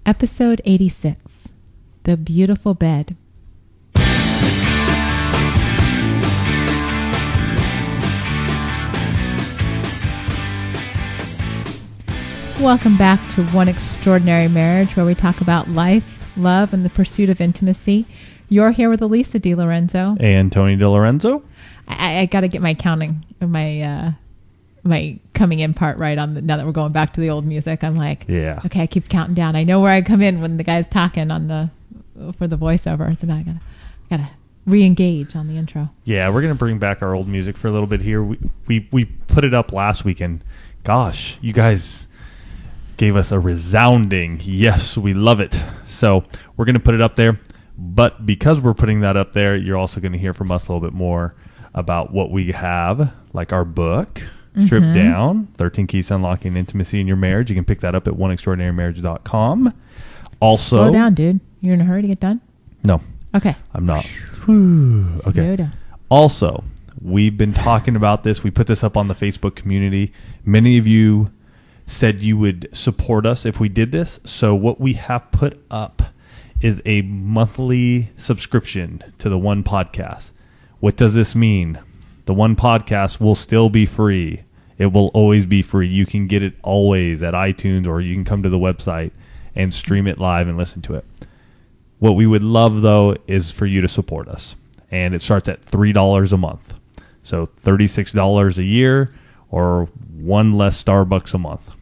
Episode 86, The Beautiful Bed. Welcome back to One Extraordinary Marriage, where we talk about life, love, and the pursuit of intimacy. You're here with Elisa Di Lorenzo. And Tony Di Lorenzo. I got to get my counting, my coming in part right on now that we're going back to the old music. I'm like, yeah, okay, I keep counting down. I know where I come in when the guy's talking for the voiceover. So now I gotta re-engage on the intro. Yeah, we're gonna bring back our old music for a little bit here. We put it up last weekend. Gosh, you guys gave us a resounding yes, we love it. So we're going to put it up there. But because we're putting that up there, you're also going to hear from us a little bit more about what we have, like our book, Stripped Down, 13 Keys to Unlocking Intimacy in Your Marriage. You can pick that up at oneextraordinarymarriage.com. Also, slow down, dude. You're in a hurry to get done? No. Okay. I'm not. Okay. Slow down. Also, we've been talking about this. We put this up on the Facebook community. Many of you said you would support us if we did this. So what we have put up is a monthly subscription to the One Podcast. What does this mean? The One Podcast will still be free. It will always be free. You can get it always at iTunes, or you can come to the website and stream it live and listen to it. What we would love, though, is for you to support us. And it starts at $3 a month. So $36 a year, or one less Starbucks a month.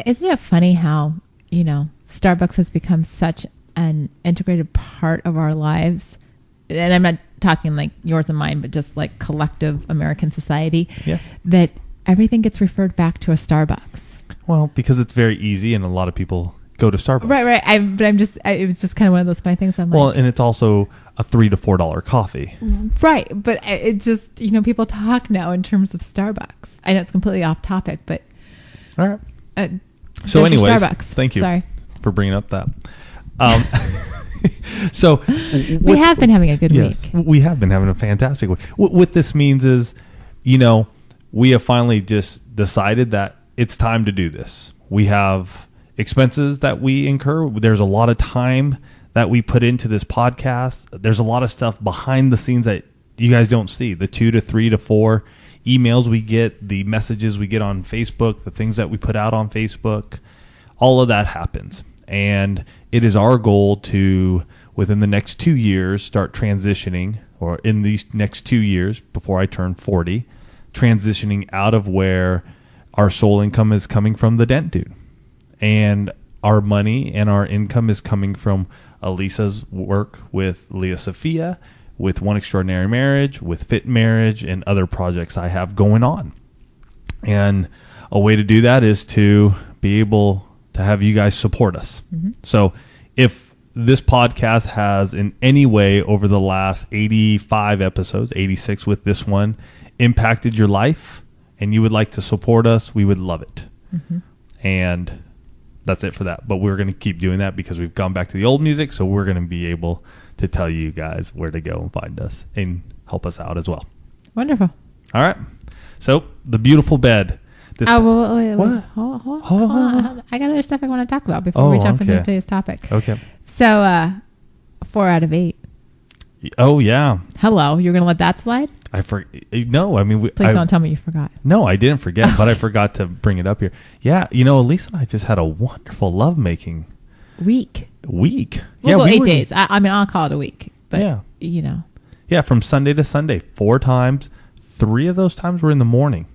Isn't it funny how, Starbucks has become such an integrated part of our lives? And I'm not talking like yours and mine, but just like collective American society. Yeah. That everything gets referred back to a Starbucks. Well, because it's very easy and a lot of people go to Starbucks. Right. It was just kind of one of those funny things. Well, and it's also a $3 to $4 coffee. Right. But it just, people talk now in terms of Starbucks. I know it's completely off topic, but. All right. So anyways, thank you for bringing up that. So we have been having a good week. We have been having a fantastic week. What this means is, we have finally just decided that it's time to do this. We have expenses that we incur. There's a lot of time that we put into this podcast. There's a lot of stuff behind the scenes that you guys don't see. The 2 to 3 to 4 emails we get, the messages we get on Facebook, the things that we put out on Facebook, all of that happens. And it is our goal to, within the next 2 years, start transitioning, or in these next 2 years, before I turn 40, transitioning out of where our sole income is coming from the Dent Dude. And our money and our income is coming from Elisa's work with Leah Sophia, with One Extraordinary Marriage, with Fit Marriage, and other projects I have going on. And a way to do that is to be able to have you guys support us. Mm-hmm. So if this podcast has in any way over the last 85 episodes, 86 with this one, impacted your life and you would like to support us, we would love it. Mm-hmm. And that's it for that. But we're going to keep doing that because we've gone back to the old music. So we're going to be able to tell you guys where to go and find us and help us out as well. Wonderful. All right. So the beautiful bed. Wait. What? Hold on. I got other stuff I want to talk about before we jump into today's topic. Okay. So 4 out of 8. Oh, yeah. Hello. You're going to let that slide? No, I mean... Please don't tell me you forgot. No, I didn't forget, but I forgot to bring it up here. Yeah, Elisa and I just had a wonderful lovemaking week. We'll go 8 days. I mean, I'll call it a week. But, yeah. Yeah, from Sunday to Sunday, 4 times. 3 of those times were in the morning.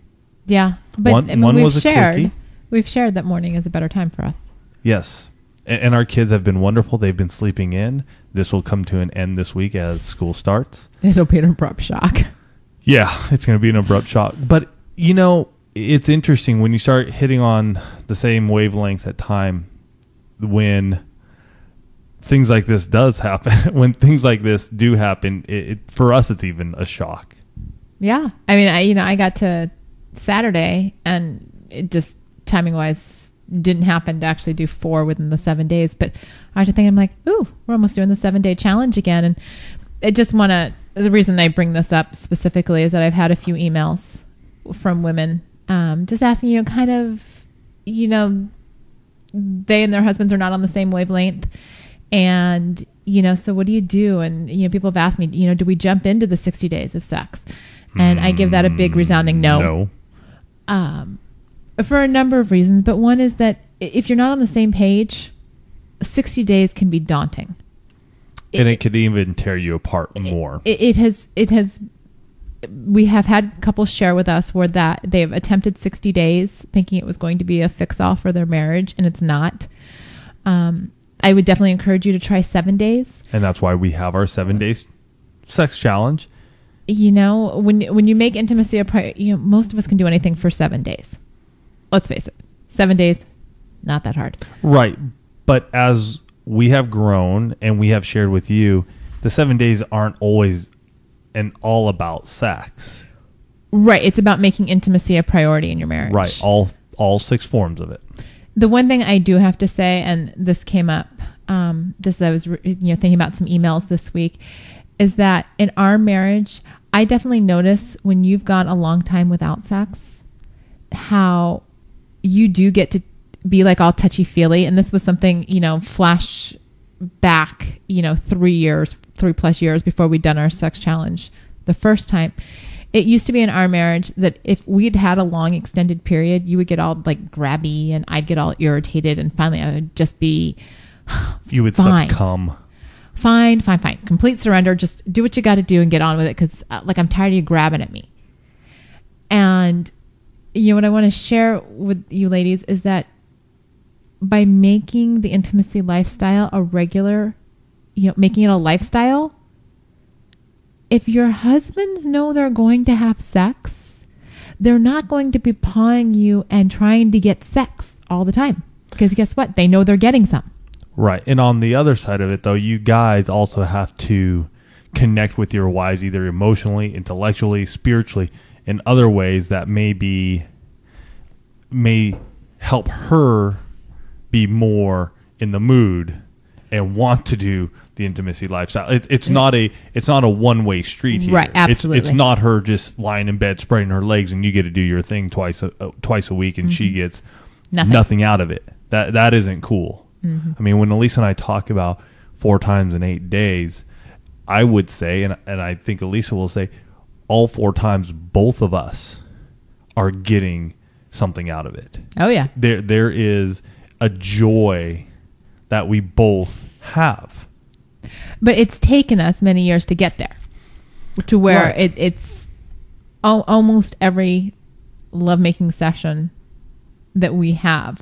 Yeah. But one was a quickie. We've shared that morning is a better time for us. Yes. And our kids have been wonderful. They've been sleeping in. This will come to an end this week as school starts. It'll be an abrupt shock. Yeah, it's going to be an abrupt shock. But, it's interesting when you start hitting on the same wavelengths at time when things like this does happen. When things like this do happen, for us, it's even a shock. Yeah. I mean, I got to Saturday and it just timing-wise didn't happen to actually do 4 within the 7 days. But I was thinking, I'm like, ooh, we're almost doing the 7-day challenge again. And I just want to... The reason I bring this up specifically is that I've had a few emails from women just asking, kind of, they and their husbands are not on the same wavelength. And, so what do you do? And, people have asked me, do we jump into the 60 days of sex? And I give that a big resounding no. For a number of reasons. But one is that if you're not on the same page, 60 days can be daunting. It could even tear you apart more. It has. We have had couples share with us where that they've attempted 60 days thinking it was going to be a fix-all for their marriage, and it's not. I would definitely encourage you to try 7 days. And that's why we have our 7 days sex challenge. When you make intimacy a priority, most of us can do anything for 7 days. Let's face it. 7 days, not that hard. Right. But as we have grown and we have shared with you, the 7 days aren't always and all about sex. Right. It's about making intimacy a priority in your marriage. Right. All 6 forms of it. The one thing I do have to say, and this came up, I was thinking about some emails this week, is that in our marriage, I definitely notice when you've gone a long time without sex, how you do get to be like all touchy-feely. And this was something, flash back, 3+ years before we'd done our sex challenge the first time. It used to be in our marriage that if we'd had a long extended period, you would get all like grabby and I'd get all irritated, and finally I would just be you would succumb. Fine. Complete surrender. Just do what you got to do and get on with it, because I'm tired of you grabbing at me. And what I want to share with you ladies is that by making the intimacy lifestyle a regular, making it a lifestyle, if your husbands know they're going to have sex, they're not going to be pawing you and trying to get sex all the time. Because guess what? They know they're getting some. Right. And on the other side of it, though, you guys also have to connect with your wives either emotionally, intellectually, spiritually, in other ways that may help her be more in the mood and want to do the intimacy lifestyle. It's not a one-way street here. Right, absolutely. It's not her just lying in bed spreading her legs and you get to do your thing twice a week and she gets nothing out of it. That isn't cool. Mm-hmm. I mean, when Elisa and I talk about 4 times in 8 days, I would say, and I think Elisa will say, all 4 times both of us are getting something out of it. Oh yeah. There is a joy that we both have. But it's taken us many years to get there, to where right. It's almost every lovemaking session that we have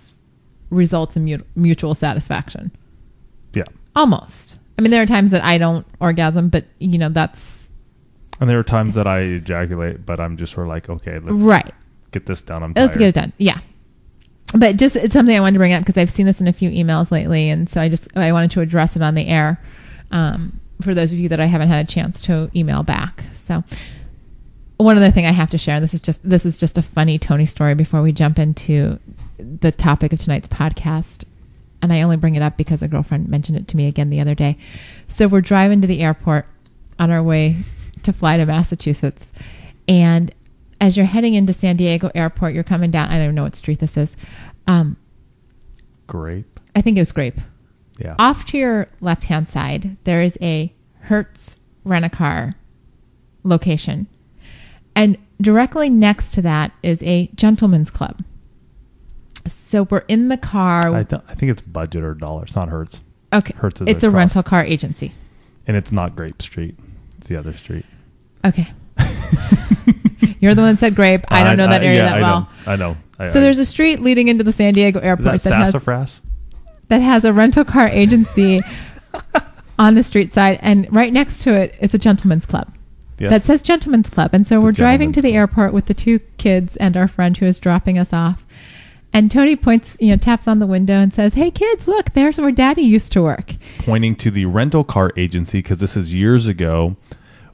results in mutual satisfaction. Yeah. Almost. I mean, there are times that I don't orgasm, but, that's... And there are times that I ejaculate, but I'm just sort of like, okay, let's get this done. I'm tired. Let's get it done. Yeah. But it's something I wanted to bring up because I've seen this in a few emails lately, and so I wanted to address it on the air for those of you that I haven't had a chance to email back. So one other thing I have to share, and this is just a funny Tony story before we jump into the topic of tonight's podcast, and I only bring it up because a girlfriend mentioned it to me again the other day. So we're driving to the airport on our way to fly to Massachusetts, and as you're heading into San Diego Airport, you're coming down. I don't even know what street this is. Grape. I think it was Grape. Yeah. Off to your left-hand side, there is a Hertz Rent-A-Car location. And directly next to that is a gentleman's club. So we're in the car. I think it's Budget or Dollar. It's not Hertz. Okay. Hertz is it's a rental car agency. And it's not Grape Street. It's the other street. Okay. You're the one that said Grape. I don't know that area that well. I know. So there's a street leading into the San Diego Airport is that Sassafras? That has a rental car agency on the street side, and right next to it is a gentleman's club. Yes. That says gentleman's club. And so we're driving to the airport with the 2 kids and our friend who is dropping us off. And Tony taps on the window and says, "Hey kids, look, there's where Daddy used to work." Pointing to the rental car agency, because this is years ago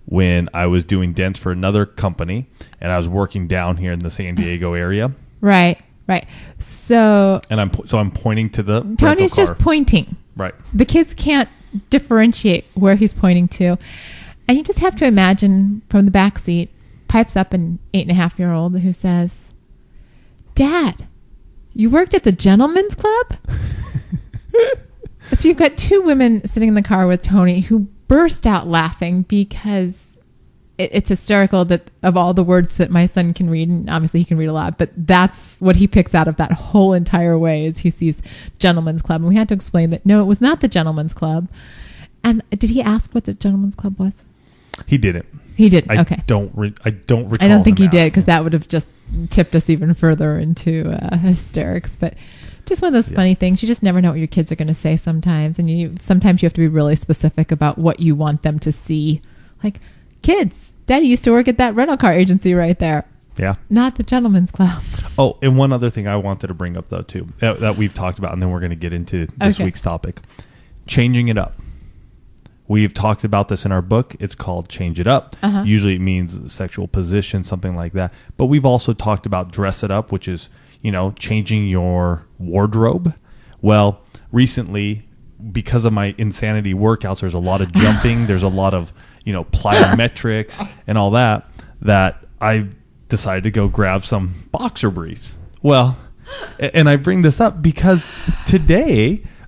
when I was doing dents for another company and I was working down here in the San Diego area. Right. So I'm pointing to the Tony's just pointing. Right. The kids can't differentiate where he's pointing to. And you just have to imagine from the back seat, pipes up an 8.5-year-old who says, "Dad, You worked at the Gentleman's Club? So you've got two women sitting in the car with Tony who burst out laughing because it's hysterical that of all the words that my son can read, and obviously he can read a lot, but that's what he picks out of that whole entire way is he sees Gentleman's Club. And we had to explain that, no, it was not the Gentleman's Club. And did he ask what the Gentleman's Club was? He didn't. He did. Okay. I don't recall. I don't think he did because that would have just tipped us even further into hysterics. But just one of those funny things. You just never know what your kids are going to say sometimes, and sometimes you have to be really specific about what you want them to see. Like, kids, Daddy used to work at that rental car agency right there. Yeah. Not the Gentleman's Club. Oh, and one other thing I wanted to bring up though too that we've talked about, and then we're going to get into this week's topic: changing it up. We've talked about this in our book. It's called Change It Up. Usually it means sexual position, something like that. But we've also talked about Dress It Up, which is, changing your wardrobe. Well, recently, because of my insanity workouts, there's a lot of jumping. There's a lot of, plyometrics and all that I decided to go grab some boxer briefs. Well, and I bring this up because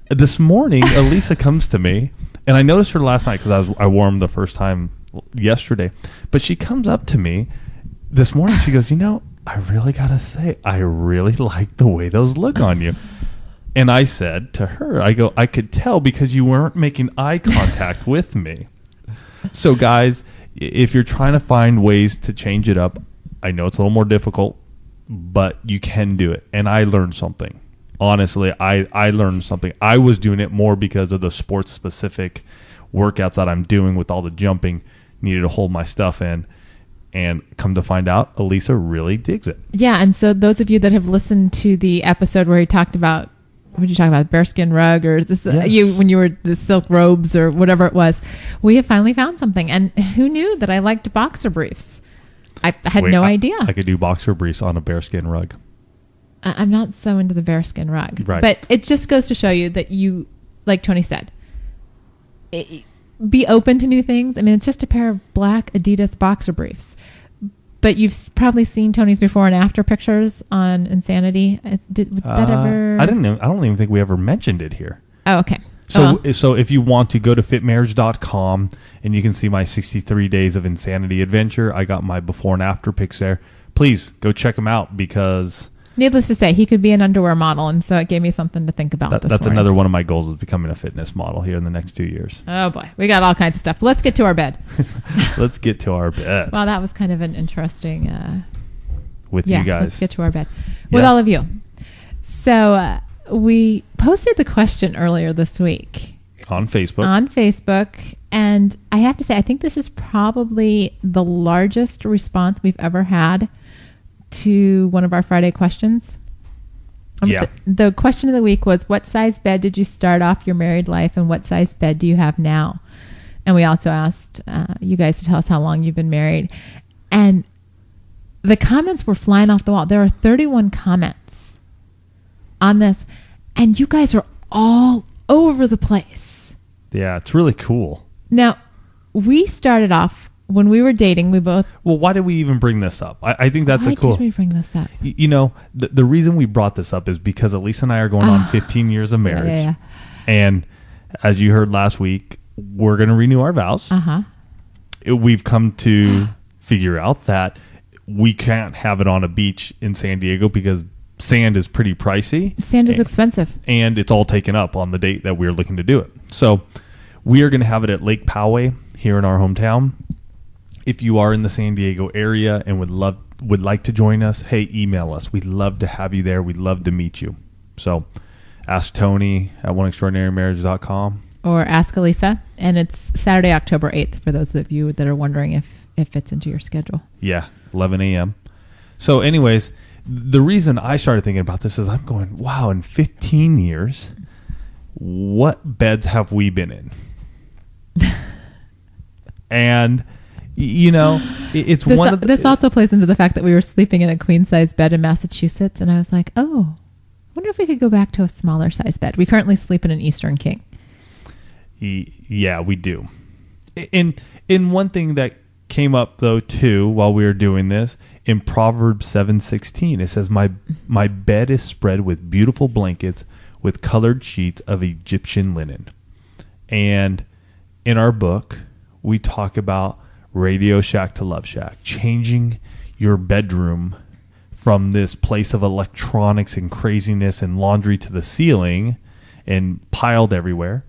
this morning, Elisa comes to me. And I noticed her last night because I wore them the first time yesterday. But she comes up to me this morning. She goes, I really got to say, I really like the way those look on you. And I said to her, I could tell because you weren't making eye contact with me. So guys, if you're trying to find ways to change it up, I know it's a little more difficult, but you can do it. And I learned something. Honestly, I learned something. I was doing it more because of the sports-specific workouts that I'm doing with all the jumping. Needed to hold my stuff in. And come to find out, Elisa really digs it. Yeah, and so those of you that have listened to the episode where he talked about, what did you talk about, bearskin rug, or is this when you were the silk robes or whatever it was, we have finally found something. And who knew that I liked boxer briefs? I had no idea. I could do boxer briefs on a bearskin rug. I'm not so into the bearskin rug. Right. But it just goes to show you that you, like Tony said, be open to new things. I mean, it's just a pair of black Adidas boxer briefs. But you've probably seen Tony's before and after pictures on Insanity. Did that ever? I didn't know. I don't even think we ever mentioned it here. Oh, okay. So if you want to go to fitmarriage.com and you can see my 63 days of insanity adventure, I got my before and after pics there. Please go check them out because... Needless to say, he could be an underwear model, and so it gave me something to think about this That's morning. another one of my goals, is becoming a fitness model here in the next 2 years. Oh, boy. We got all kinds of stuff. Let's get to our bed. Let's get to our bed. Well, that was kind of an interesting... with you guys. Let's get to our bed. With all of you. So we posted the question earlier this week. On Facebook. And I have to say, I think this is probably the largest response we've ever had to one of our Friday questions. The question of the week was, what size bed did you start off your married life, and what size bed do you have now? And we also asked you guys to tell us how long you've been married. And the comments were flying off the wall. There are 31 comments on this, and you guys are all over the place. Yeah, it's really cool. Now, we started off when we were dating, we both... Well, why did we even bring this up? I think that's a cool... Why did we bring this up? The reason we brought this up is because Elisa and I are going on 15 years of marriage. Yeah. And as you heard last week, we're going to renew our vows. We've come to figure out that we can't have it on a beach in San Diego because sand is pretty pricey. Sand is expensive. And it's all taken up on the date that we're looking to do it. So we are going to have it at Lake Poway here in our hometown. If you are in the San Diego area and would like to join us, hey, email us. We'd love to have you there. We'd love to meet you. So ask Tony at oneextraordinarymarriage.com. Or ask Elisa. And it's Saturday, October 8th, for those of you that are wondering if it fits into your schedule. Yeah, 11 a.m. So anyways, the reason I started thinking about this is I'm going, wow, in 15 years, what beds have we been in? And... it's this also plays into the fact that we were sleeping in a queen size bed in Massachusetts, and I was like, oh, I wonder if we could go back to a smaller size bed. We currently sleep in an Eastern King. Yeah, we do. In one thing that came up though too while we were doing this in Proverbs 7:16. It says, my bed is spread with beautiful blankets with colored sheets of Egyptian linen. And in our book, we talk about Radio Shack to Love Shack, changing your bedroom from this place of electronics and craziness and laundry to the ceiling and piled everywhere.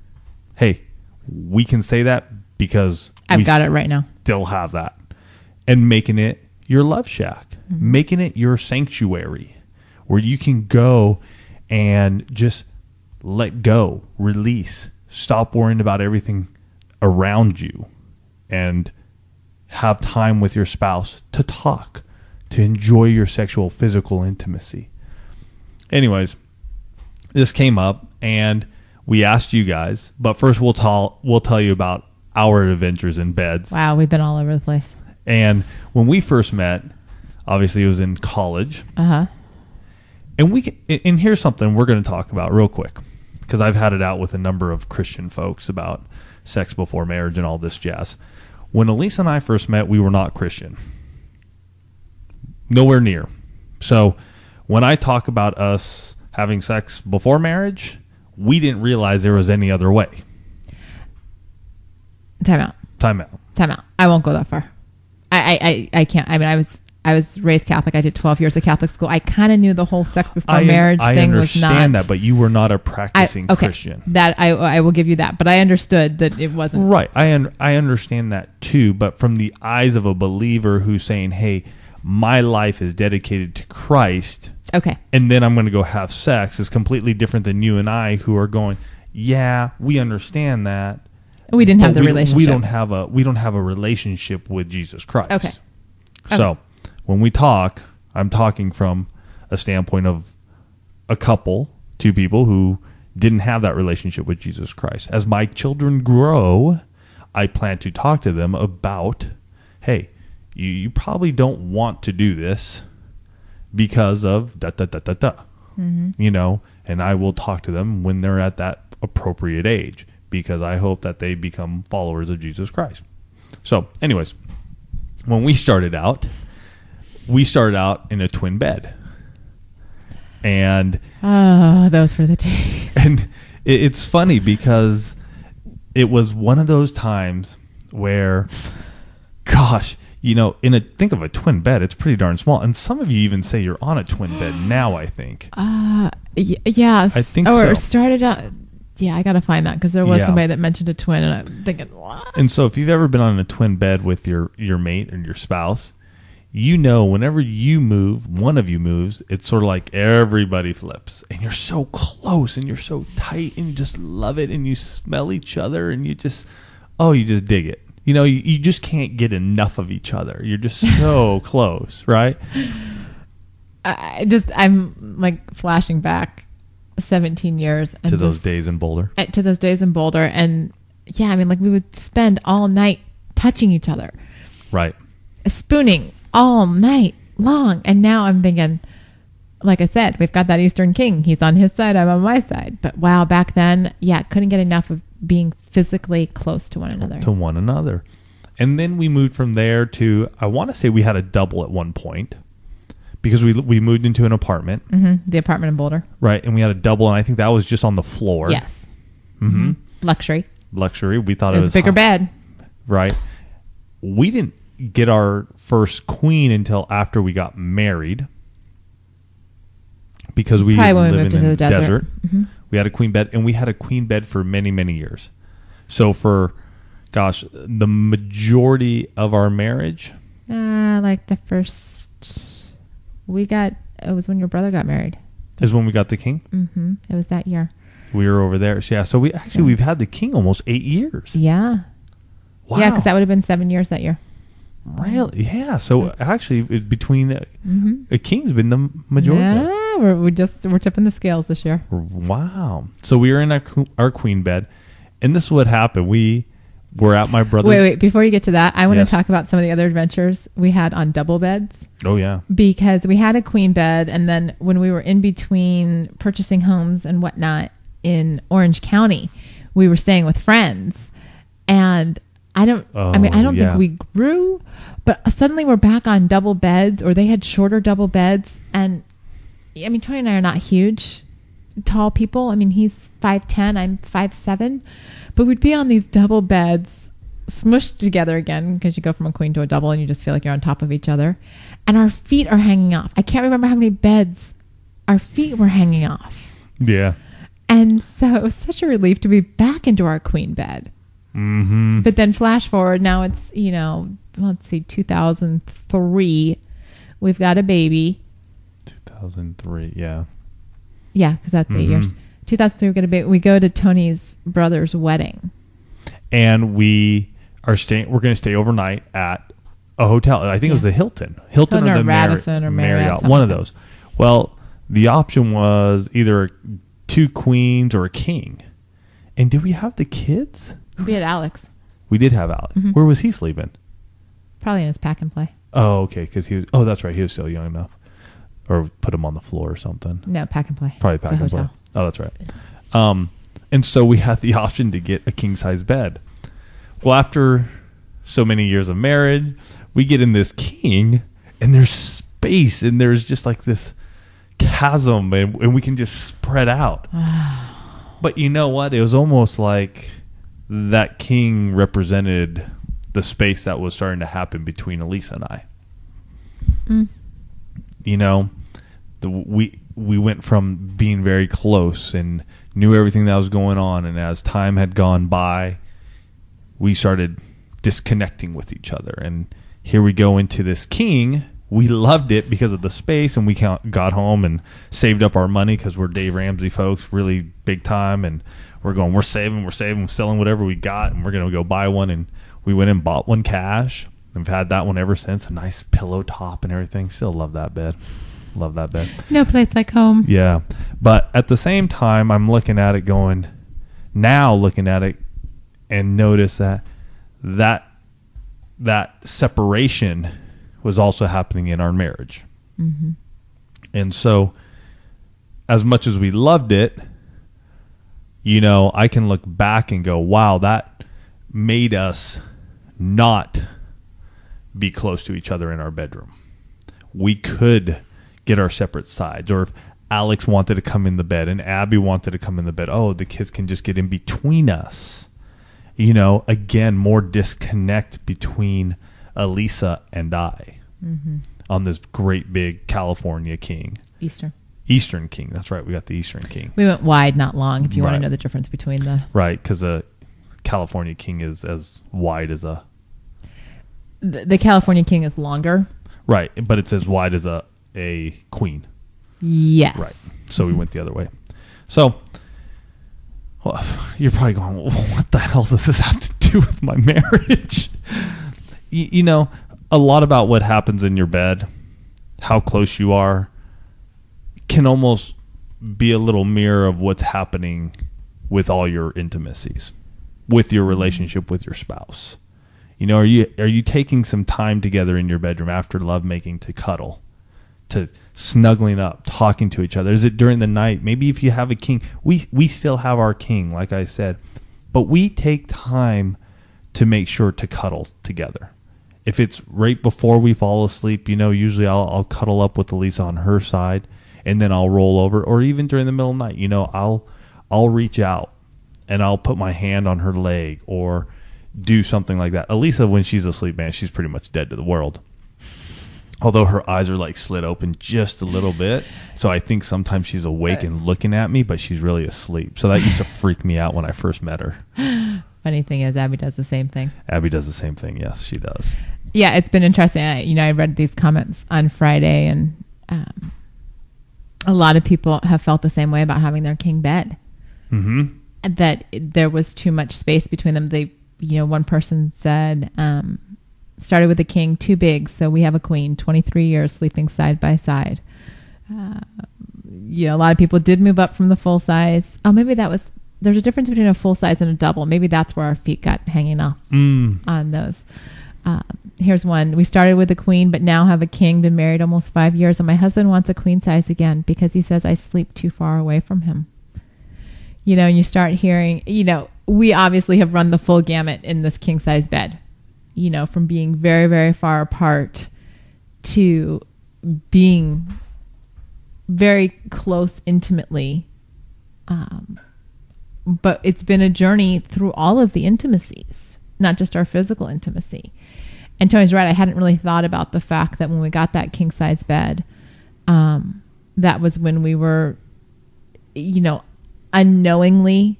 Hey, we can say that because I've got it right now. Still have that. And making it your love shack, making it your sanctuary where you can go and just let go, release, stop worrying about everything around you, and have time with your spouse to talk, to enjoy your sexual, physical intimacy. Anyways, this came up and we asked you guys, but first we'll tell you about our adventures in beds. Wow, we've been all over the place. And when we first met, obviously it was in college. Uh-huh. And here's something we're going to talk about real quick, because I've had it out with a number of Christian folks about sex before marriage and all this jazz. When Elise and I first met, we were not Christian. Nowhere near. So when I talk about us having sex before marriage, we didn't realize there was any other way. Time out. I won't go that far. I can't. I mean, I was raised Catholic. I did 12 years of Catholic school. I kind of knew the whole sex before marriage thing was not. I understand that, but you were not a practicing Christian. That I will give you that, but I understood that it wasn't. Right. I understand that too, but from the eyes of a believer who's saying, hey, my life is dedicated to Christ. Okay. And then I'm going to go have sex is completely different than you and I who are going, yeah, we understand that. We didn't have the relationship. We don't have a relationship with Jesus Christ. Okay. So when we talk, I'm talking from a standpoint of a couple, two people who didn't have that relationship with Jesus Christ. As my children grow, I plan to talk to them about, hey, you probably don't want to do this because of da-da-da-da-da. Mm-hmm. You know, and I will talk to them when they're at that appropriate age, because I hope that they become followers of Jesus Christ. So, anyways, when we started out in a twin bed. And those were the days. And it's funny because it was one of those times where, gosh, you know, think of a twin bed, it's pretty darn small. And some of you even say you're on a twin bed now, I think. Yeah. I think so. Or started out. Yeah, I got to find that, because there was somebody that mentioned a twin, and I'm thinking, what? And so if you've ever been on a twin bed with your mate and your spouse, you know whenever you move, one of you moves, it's sort of like everybody flips. And you're so close, and you're so tight, and you just love it, and you smell each other, and you just dig it. You know, you just can't get enough of each other. You're just so close, right? I'm like flashing back 17 years and to those days in Boulder. And yeah, I mean, like we would spend all night touching each other, right? Spooning all night long. And now I'm thinking, like I said, we've got that Eastern King. He's on his side, I'm on my side. But wow, back then, yeah, couldn't get enough of being physically close to one another. And then we moved from there to, I want to say we had a double at one point, because we moved into an apartment. Mm-hmm. The apartment in Boulder. Right. And we had a double, and I think that was just on the floor. Yes. Mm-hmm. Luxury. We thought it was a bigger bed. Right. We didn't get our first queen until after we got married, because we probably when we lived moved into the desert. Mm-hmm. We had a queen bed, and we had a queen bed for many, many years. So for, gosh, the majority of our marriage. Like the first... it was when your brother got married. Is when we got the king? Mm-hmm. It was that year. We were over there. So we've had the king almost 8 years. Yeah. Wow. Yeah, because that would have been 7 years that year. Really? Yeah. So actually, between the king's been the majority. Yeah, we're tipping the scales this year. Wow. So we were in our queen bed, and this is what happened. We were at my brother's. Wait. Before you get to that, I want to talk about some of the other adventures we had on double beds. Oh, yeah. Because we had a queen bed, and then when we were in between purchasing homes and whatnot in Orange County, we were staying with friends. And I don't yeah. think we grew, but suddenly we're back on double beds, or they had shorter double beds. And I mean, Tony and I are not huge, tall people. I mean, he's 5'10", I'm 5'7", but we'd be on these double beds, smushed together again, because you go from a queen to a double and you just feel like you're on top of each other. And our feet are hanging off. I can't remember how many beds our feet were hanging off. Yeah. And so it was such a relief to be back into our queen bed. Mm-hmm. But then flash forward, now it's, let's see, 2003. We've got a baby. 2003, yeah. Yeah, because that's 8 years. 2003, we go to Tony's brother's wedding. And we're going to stay overnight at a hotel. I think it was the Hilton or the Radisson or Marriott, one of those. Well, the option was either 2 queens or a king. And did we have the kids? We had Alex. We did have Alex. Mm-hmm. Where was he sleeping? Probably in his pack and play. Oh, okay, because that's right, he was still young enough. Or put him on the floor or something. No, pack and play. Probably pack and play. Oh, that's right. And so we had the option to get a king-size bed. Well, after so many years of marriage, we get in this king, and there's space, and there's just like this chasm, and we can just spread out. But you know what? It was almost like that king represented the space that was starting to happen between Elisa and I. We went from being very close and knew everything that was going on, and as time had gone by, we started disconnecting with each other. And here we go into this king. We loved it because of the space, and we got home and saved up our money because we're Dave Ramsey folks, really big time, and we're saving, selling whatever we got, and we're going to go buy one. And we went and bought one cash. I've had that one ever since, a nice pillow top and everything. Still love that bed. No place like home. Yeah. But at the same time, I'm looking at it and notice that separation was also happening in our marriage. Mm-hmm. And so as much as we loved it, I can look back and go, wow, that made us not be close to each other in our bedroom. We could get our separate sides, or if Alex wanted to come in the bed and Abby wanted to come in the bed, the kids can just get in between us. Again, more disconnect between Elisa and I on this great big California king. Eastern king. That's right. We got the Eastern king. We went wide, not long, if you want to know the difference between the... Right, because a California king is as wide as a... The California king is longer. Right, but it's as wide as a queen. Yes. Right. So we went the other way. So you're probably going, well, what the hell does this have to do with my marriage? A lot about what happens in your bed, how close you are, can almost be a little mirror of what's happening with all your intimacies, with your relationship with your spouse. Are you taking some time together in your bedroom after lovemaking to cuddle, to snuggling up, talking to each other? Is it during the night? Maybe if you have a king, we still have our king, like I said, but we take time to make sure to cuddle together. If it's right before we fall asleep, usually I'll cuddle up with Elisa on her side, and then I'll roll over, or even during the middle of the night, I'll reach out and I'll put my hand on her leg or do something like that. Elisa, when she's asleep, man, she's pretty much dead to the world. Although her eyes are like slit open just a little bit. So I think sometimes she's awake and looking at me, but she's really asleep. So that used to freak me out when I first met her. Funny thing is, Abby does the same thing. Abby does the same thing. Yes, she does. Yeah, it's been interesting. I read these comments on Friday, and a lot of people have felt the same way about having their king bed. Mm-hmm. That there was too much space between them. One person said, started with a king, too big, so we have a queen, 23 years sleeping side by side. A lot of people did move up from the full size. Oh, maybe there's a difference between a full size and a double. Maybe that's where our feet got hanging off on those. Here's one. We started with a queen, but now have a king, been married almost 5 years, and my husband wants a queen size again because he says I sleep too far away from him. And you start hearing, we obviously have run the full gamut in this king size bed, from being very, very far apart to being very close intimately. But it's been a journey through all of the intimacies, not just our physical intimacy. And Tony's right. I hadn't really thought about the fact that when we got that king size bed, that was when we were, unknowingly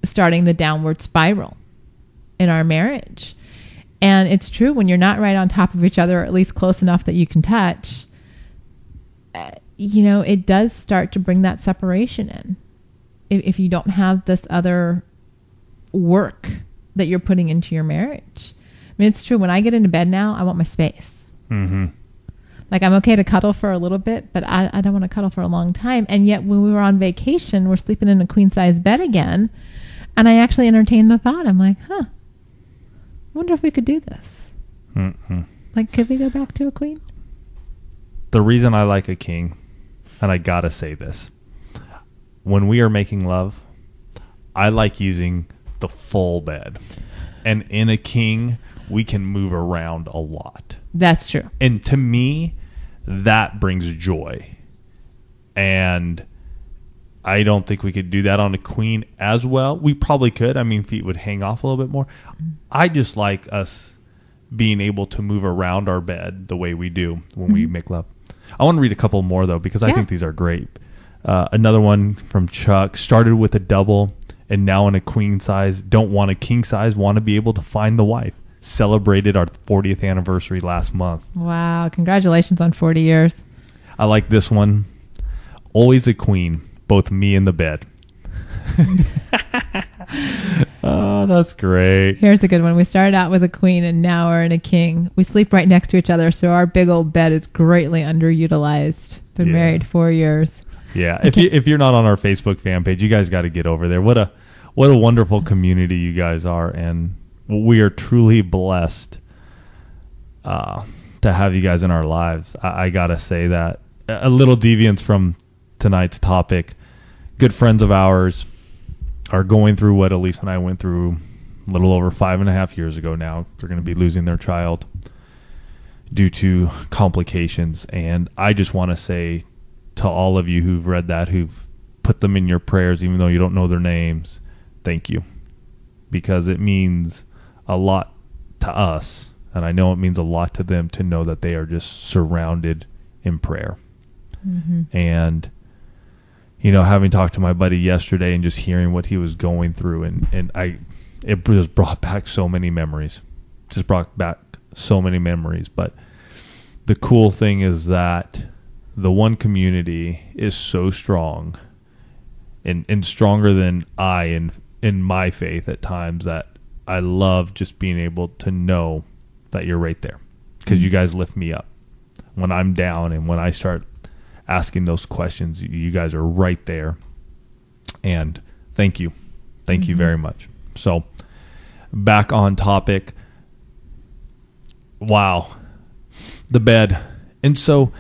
starting the downward spiral in our marriage. And it's true, when you're not right on top of each other, or at least close enough that you can touch, it does start to bring that separation in. If you don't have this other work that you're putting into your marriage. I mean, it's true. When I get into bed now, I want my space. Mm-hmm. Like, I'm okay to cuddle for a little bit, but I don't want to cuddle for a long time. And yet when we were on vacation, we're sleeping in a queen size bed again. And I actually entertained the thought. I'm like, I wonder if we could do this. Mm-hmm. Like, could we go back to a queen? The reason I like a king, and I gotta say this, when we are making love, I like using the full bed. And in a king, we can move around a lot. That's true. And to me, that brings joy. And I don't think we could do that on a queen as well. We probably could. I mean, feet would hang off a little bit more. I just like us being able to move around our bed the way we do when we make love. I want to read a couple more, though, because I think these are great. Another one from Chuck. Started with a double and now in a queen size. Don't want a king size. Want to be able to find the wife. Celebrated our 40th anniversary last month. Wow. Congratulations on 40 years. I like this one. Always a queen. Both me and the bed. Oh, that's great. Here's a good one. We started out with a queen and now we're in a king. We sleep right next to each other, so our big old bed is greatly underutilized. Been married 4 years. Yeah. If you're not on our Facebook fan page, you guys got to get over there. What a wonderful community you guys are, and we are truly blessed to have you guys in our lives. I got to say that. A little deviance from tonight's topic. Good friends of ours are going through what Elise and I went through a little over 5.5 years ago now. They're going to be losing their child due to complications. And I just want to say to all of you who've read that, who've put them in your prayers, even though you don't know their names, thank you. Because it means a lot to us. And I know it means a lot to them to know that they are just surrounded in prayer. Mm-hmm. And having talked to my buddy yesterday and just hearing what he was going through, it just brought back so many memories. But the cool thing is that the one community is so strong and stronger than I in my faith at times, that I love just being able to know that you're right there, because you guys lift me up when I'm down, and when I start asking those questions, you guys are right there. And thank you very much. So back on topic. Wow, the bed. And so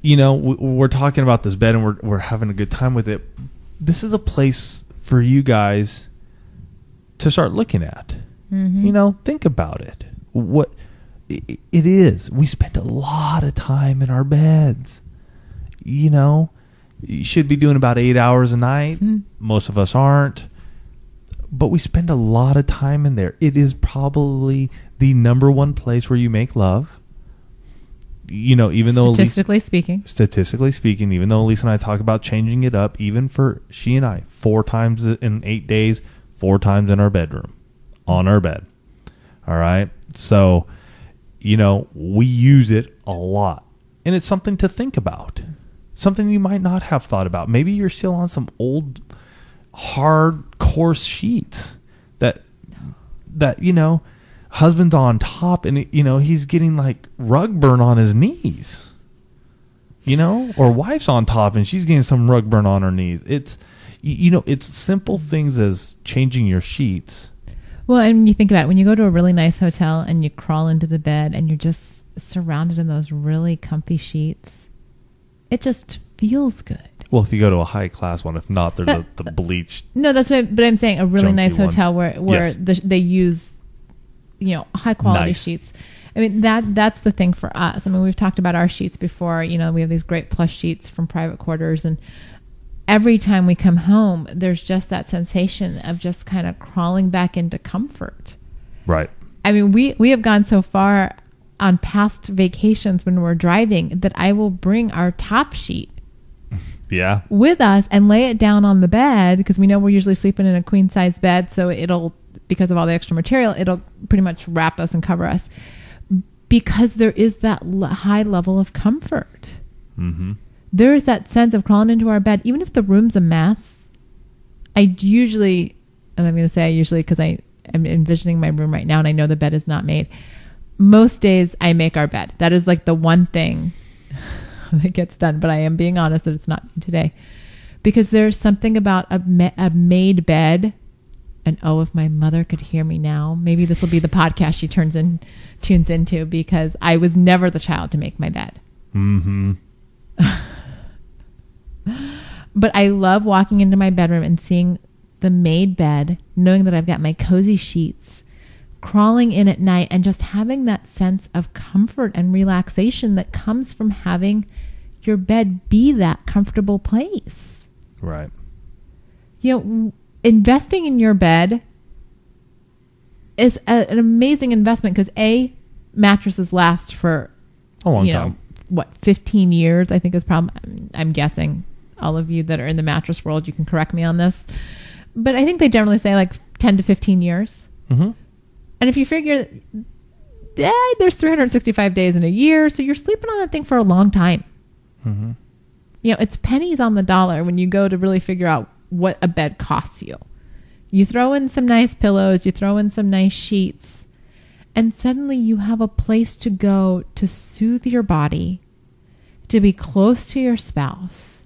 we're talking about this bed, and we're having a good time with it. This is a place for you guys to start looking at. Think about it. What it is. We spend a lot of time in our beds. You should be doing about 8 hours a night. Most of us aren't, but we spend a lot of time in there. It is probably the number one place where you make love. Even though statistically speaking, even though Elise and I talk about changing it up, even for she and I, 4 times in 8 days, 4 times in our bedroom, on our bed. All right. So, we use it a lot, and it's something to think about. Something you might not have thought about. Maybe you're still on some old, hard, coarse sheets that husband's on top, and he's getting like rug burn on his knees. Or wife's on top and she's getting some rug burn on her knees. It's it's simple things as changing your sheets. Well, and you think about it, when you go to a really nice hotel and you crawl into the bed and you're just surrounded in those really comfy sheets, it just feels good. Well, if you go to a high class one, if not, they're the bleached. No, that's what. But I'm saying a really nice hotel ones. where they use, high quality sheets. I mean that's the thing for us. I mean, we've talked about our sheets before. We have these great plush sheets from private quarters, and every time we come home, there's just that sensation of just kind of crawling back into comfort. Right. I mean, we have gone so far on past vacations when we're driving that I will bring our top sheet with us and lay it down on the bed, because we know we're usually sleeping in a queen size bed, so it'll, because of all the extra material, it'll pretty much wrap us and cover us, because there is that high level of comfort. Mm-hmm. There is that sense of crawling into our bed, even if the room's a mess. I'm going to say I usually, because I am envisioning my room right now and I know the bed is not made. Most days I make our bed. That is like the one thing that gets done, but I am being honest that it's not today, because there's something about a made bed. And if my mother could hear me now, maybe this will be the podcast she tunes into, because I was never the child to make my bed. Mm-hmm. But I love walking into my bedroom and seeing the made bed, knowing that I've got my cozy sheets, crawling in at night, and just having that sense of comfort and relaxation that comes from having your bed be that comfortable place. Right. Investing in your bed is an amazing investment, because mattresses last for a long time. 15 years, I think is probably, I'm guessing. All of you that are in the mattress world, you can correct me on this, but I think they generally say like 10 to 15 years. Mm-hmm. And if you figure there's 365 days in a year, so you're sleeping on that thing for a long time. Mm-hmm. It's pennies on the dollar when you go to really figure out what a bed costs you. You throw in some nice pillows, you throw in some nice sheets, and suddenly you have a place to go to soothe your body, to be close to your spouse.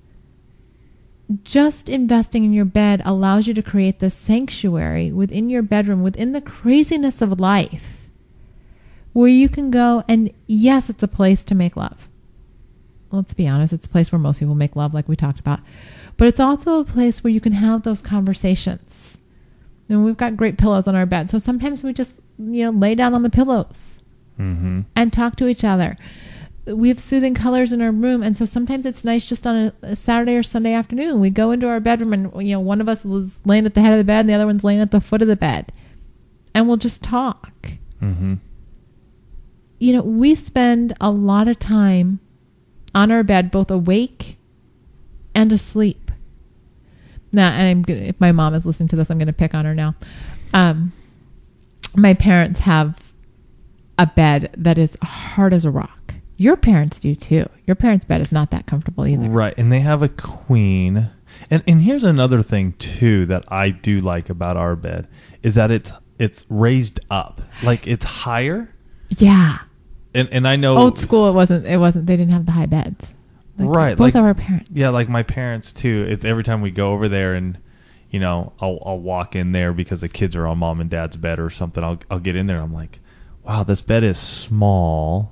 Just investing in your bed allows you to create this sanctuary within your bedroom, within the craziness of life, where you can go, and yes, it's a place to make love. Let's be honest, it's a place where most people make love, like we talked about. But it's also a place where you can have those conversations. And we've got great pillows on our bed, so sometimes we just, lay down on the pillows and talk to each other. We have soothing colors in our room, and so sometimes it's nice just on a Saturday or Sunday afternoon. We go into our bedroom, and one of us is laying at the head of the bed and the other one's laying at the foot of the bed, and we'll just talk. Mm-hmm. We spend a lot of time on our bed, both awake and asleep. Now, and if my mom is listening to this, I'm going to pick on her now. My parents have a bed that is hard as a rock. Your parents do too. Your parents' bed is not that comfortable either. Right. And they have a queen. And here's another thing too that I do like about our bed is that it's raised up. Like it's higher. Yeah. And I know old school, it wasn't they didn't have the high beds. Right. Both of our parents. Yeah, like my parents too. It's every time we go over there and I'll walk in there because the kids are on mom and dad's bed or something. I'll get in there and I'm like, wow, this bed is small.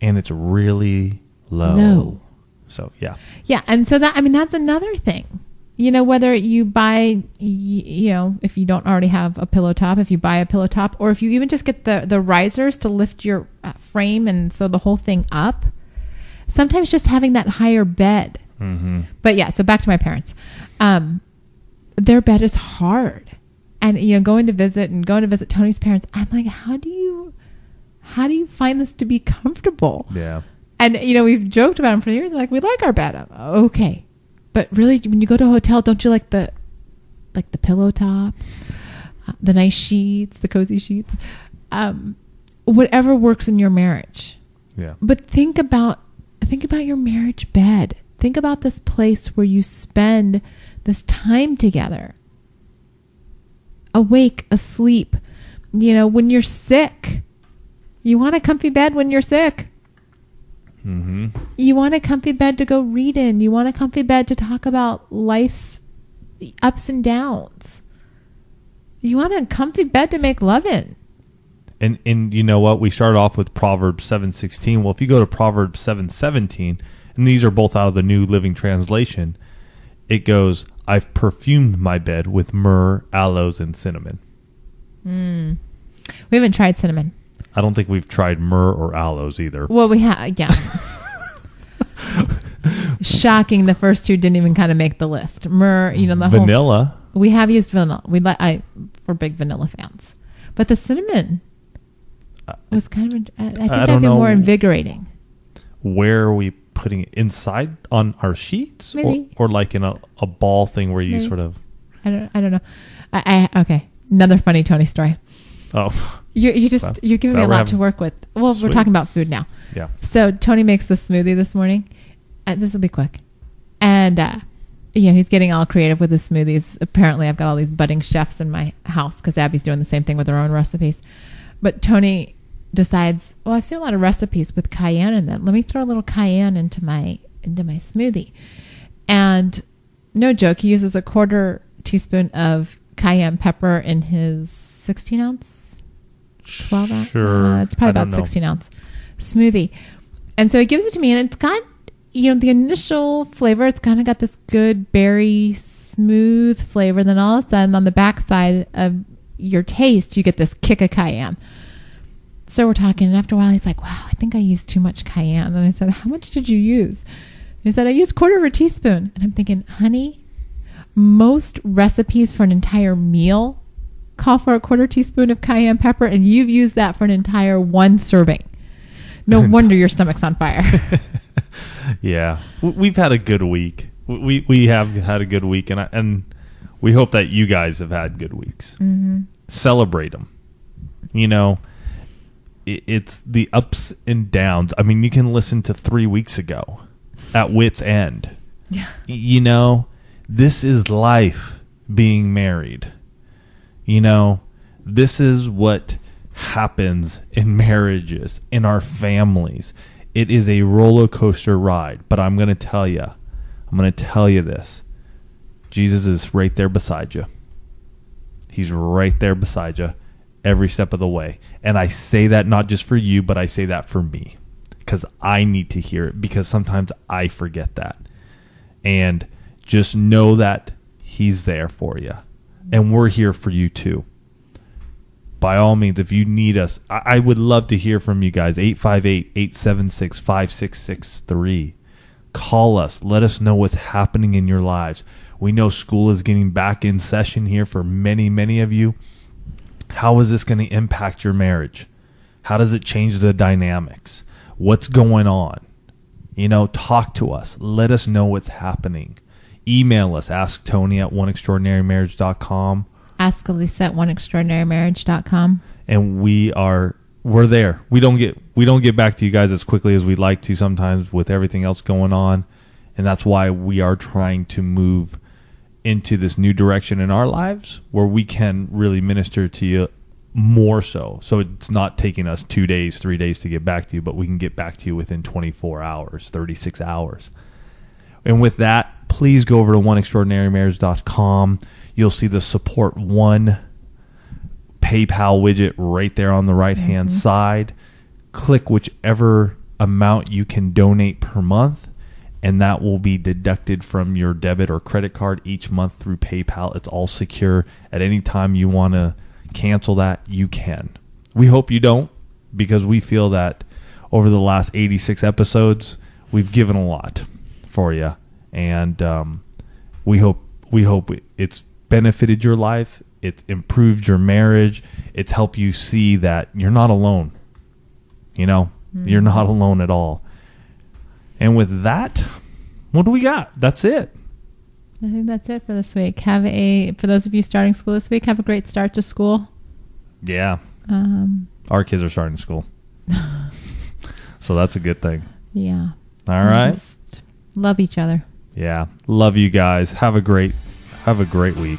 And it's really low. So, yeah. Yeah. And so that's another thing. Whether you buy, if you don't already have a pillow top, if you buy a pillow top, or if you even just get the risers to lift your frame and so the whole thing up, sometimes just having that higher bed. Mm-hmm. But yeah, so back to my parents. Their bed is hard. And, going to visit Tony's parents, I'm like, how do you find this to be comfortable? Yeah. And, we've joked about them for years. Like, we like our bed. Okay. But really, when you go to a hotel, don't you like the pillow top, the nice sheets, the cozy sheets, whatever works in your marriage. Yeah. But think about your marriage bed. Think about this place where you spend this time together. Awake, asleep. When you're sick. You want a comfy bed when you're sick. Mm-hmm. You want a comfy bed to go read in. You want a comfy bed to talk about life's ups and downs. You want a comfy bed to make love in. And you know what? We started off with Proverbs 7:16. Well, if you go to Proverbs 7:17, and these are both out of the New Living Translation, it goes, I've perfumed my bed with myrrh, aloes, and cinnamon. We haven't tried cinnamon. I don't think we've tried myrrh or aloes either. Well, we have, yeah. Shocking, the first two didn't even kind of make the list. Myrrh, the vanilla. We have used vanilla. We're big vanilla fans. But the cinnamon was kind of, I think that'd be more invigorating. Where are we putting it? Inside on our sheets? Maybe. Or like in a ball thing where you sort of... I don't know. Okay. Another funny Tony story. Oh. You're giving me a lot to work with. Well, we're talking about food now. Yeah. So Tony makes the smoothie this morning. This will be quick. And, he's getting all creative with his smoothies. Apparently, I've got all these budding chefs in my house because Abby's doing the same thing with her own recipes. But Tony decides, well, I've seen a lot of recipes with cayenne in them. Let me throw a little cayenne into my smoothie. And no joke, he uses a 1/4 teaspoon of cayenne pepper in his 16 ounce, 12 ounce. Sure. It's probably about 16 ounce smoothie. And so he gives it to me, and it's got, the initial flavor, it's kind of got this good berry smooth flavor. Then all of a sudden on the backside of your taste, you get this kick of cayenne. So we're talking, and after a while he's like, wow, I think I used too much cayenne. And I said, how much did you use? He said, I used 1/4 teaspoon. And I'm thinking, honey, most recipes for an entire meal call for a 1/4 teaspoon of cayenne pepper, and you've used that for an entire 1 serving. No wonder your stomach's on fire. Yeah. We've had a good week. We have had a good week, and we hope that you guys have had good weeks. Mm-hmm. Celebrate them. It's the ups and downs. I mean, you can listen to 3 weeks ago at wit's end. Yeah. This is life being married. This is what happens in marriages, in our families. It is a roller coaster ride, but I'm going to tell you this. Jesus is right there beside you. He's right there beside you every step of the way. And I say that not just for you, but I say that for me, because I need to hear it, because sometimes I forget that. And just know that he's there for you, and we're here for you too. By all means, if you need us, I would love to hear from you guys. 858-876-5663. Call us. Let us know what's happening in your lives. We know school is getting back in session here for many, many of you. How is this going to impact your marriage? How does it change the dynamics? What's going on? Talk to us. Let us know what's happening. Email us. Ask Tony at oneextraordinarymarriage.com. Ask Elisa at oneextraordinarymarriage.com. And we're there. We don't get back to you guys as quickly as we'd like to sometimes with everything else going on. And that's why we are trying to move into this new direction in our lives where we can really minister to you more so. So it's not taking us 2 days, 3 days to get back to you, but we can get back to you within 24 hours, 36 hours. And with that, please go over to oneextraordinarymarriage.com. You'll see the Support One PayPal widget right there on the right-hand side. Click whichever amount you can donate per month, and that will be deducted from your debit or credit card each month through PayPal. It's all secure. At any time you want to cancel that, you can. We hope you don't, because we feel that over the last 86 episodes, we've given a lot for you, and we hope it's benefited your life, it's improved your marriage, it's helped you see that you're not alone. You're not alone at all. And with that, what do we got? That's it. I think that's it for this week. For those of you starting school this week, have a great start to school. Yeah. Our kids are starting school. So that's a good thing. Yeah. All right. Just love each other. Yeah. Love you guys. Have a great week.